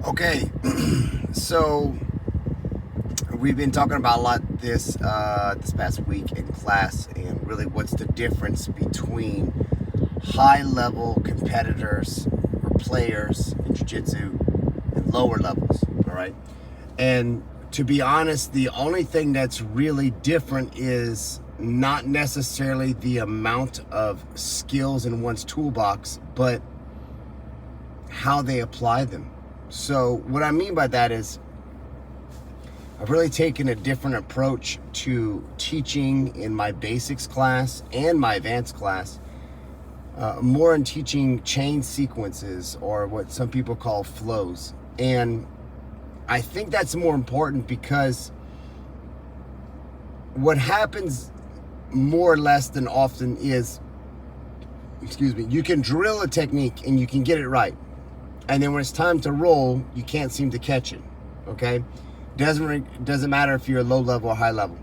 Okay, so we've been talking about a lot this past week in class, and really what's the difference between high level competitors or players in jiu-jitsu and lower levels. All right, and to be honest, the only thing that's really different is not necessarily the amount of skills in one's toolbox, but how they apply them. So what I mean by that is I've really taken a different approach to teaching in my basics class and my advanced class, more in teaching chain sequences, or what some people call flows. And I think that's more important because what happens more or less than often is, you can drill a technique and you can get it right. And then when it's time to roll, you can't seem to catch it, okay? Doesn't matter if you're low level or high level.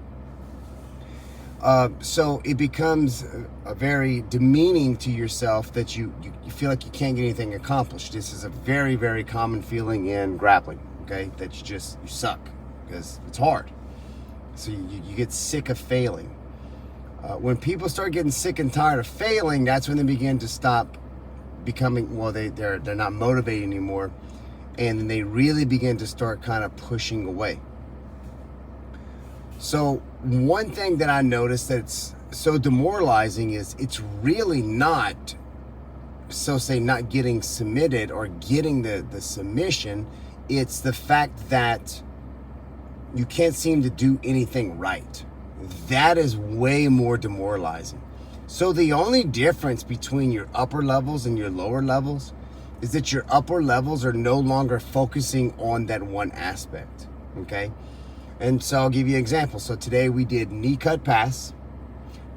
So it becomes a very demeaning to yourself that you feel like you can't get anything accomplished. This is a very, very common feeling in grappling, okay? That you suck because it's hard. So you get sick of failing. When people start getting sick and tired of failing, that's when they begin to stop becoming, they're not motivated anymore, and then they really begin to start kind of pushing away. So one thing that I noticed that's so demoralizing is it's really not, not getting submitted or getting the submission. It's the fact that you can't seem to do anything right. That is way more demoralizing. So the only difference between your upper levels and your lower levels is that your upper levels are no longer focusing on that one aspect, okay? And so I'll give you an example. So today we did knee cut pass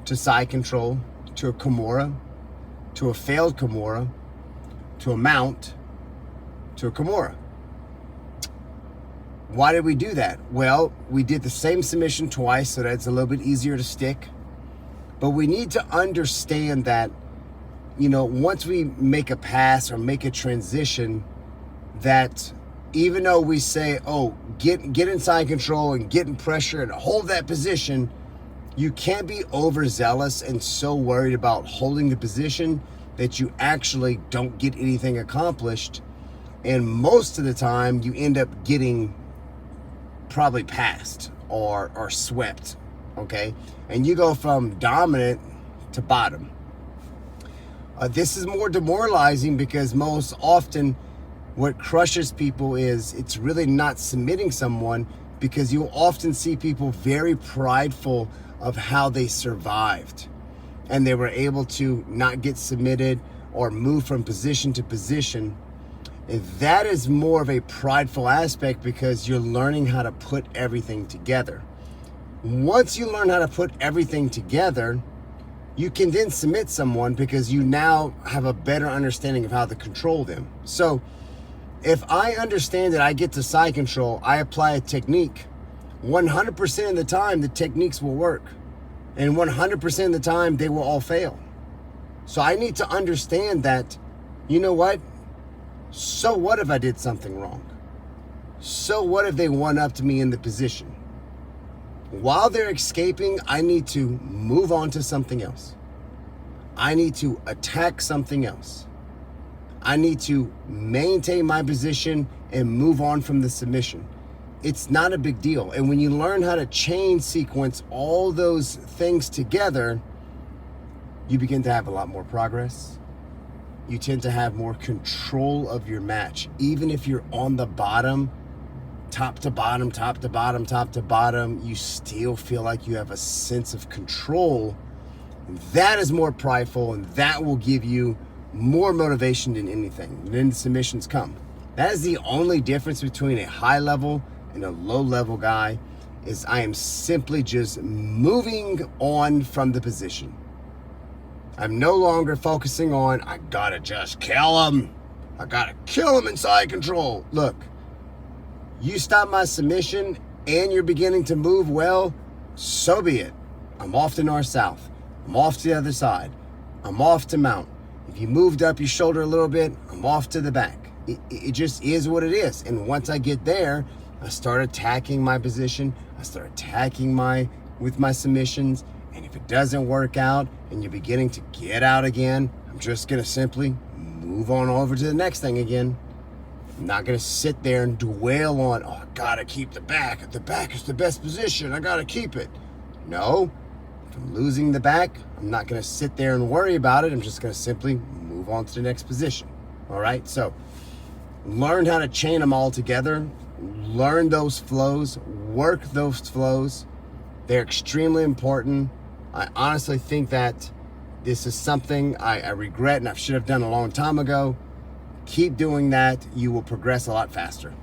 to side control, to a Kimura, to a failed Kimura, to a mount, to a Kimura. Why did we do that? Well, we did the same submission twice, so that it's a little bit easier to stick. But we need to understand that, once we make a pass or make a transition, that even though we say, get inside control and get in pressure and hold that position, you can't be overzealous and so worried about holding the position that you actually don't get anything accomplished. And most of the time, you end up getting probably passed or swept. Okay, and you go from dominant to bottom. This is more demoralizing because most often what crushes people is it's really not submitting someone, because you'll often see people very prideful of how they survived and they were able to not get submitted or move from position to position. And that is more of a prideful aspect because you're learning how to put everything together. Once you learn how to put everything together, you can then submit someone because you now have a better understanding of how to control them. So if I understand that I get to side control, I apply a technique, 100% of the time the techniques will work, and 100% of the time they will all fail. So I need to understand that, so what if I did something wrong? So what if they one-upped me in the position? While they're escaping, I need to move on to something else. I need to attack something else. I need to maintain my position and move on from the submission. It's not a big deal. And when you learn how to chain sequence all those things together, you begin to have a lot more progress. You tend to have more control of your match. Even if you're on the bottom, top to bottom, top to bottom, top to bottom, you still feel like you have a sense of control. That is more prideful, and that will give you more motivation than anything. And then the submissions come. That is the only difference between a high level and a low level guy, is I am simply just moving on from the position. I'm no longer focusing on, I gotta just kill him. I gotta kill him inside control. Look, you stop my submission and you're beginning to move well, so be it. I'm off to north-south. I'm off to the other side. I'm off to mount. If you moved up your shoulder a little bit, I'm off to the back. it just is what it is. And once I get there, I start attacking my position. I start attacking with my submissions. And if it doesn't work out and you're beginning to get out again, I'm just going to simply move on over to the next thing again. I'm not going to sit there and dwell on, oh, I got to keep the back. The back is the best position. I got to keep it. No, if I'm losing the back, I'm not going to sit there and worry about it. I'm just going to simply move on to the next position. All right, so learn how to chain them all together. Learn those flows. Work those flows. They're extremely important. I honestly think that this is something I regret and I should have done a long time ago. Keep doing that. You will progress a lot faster.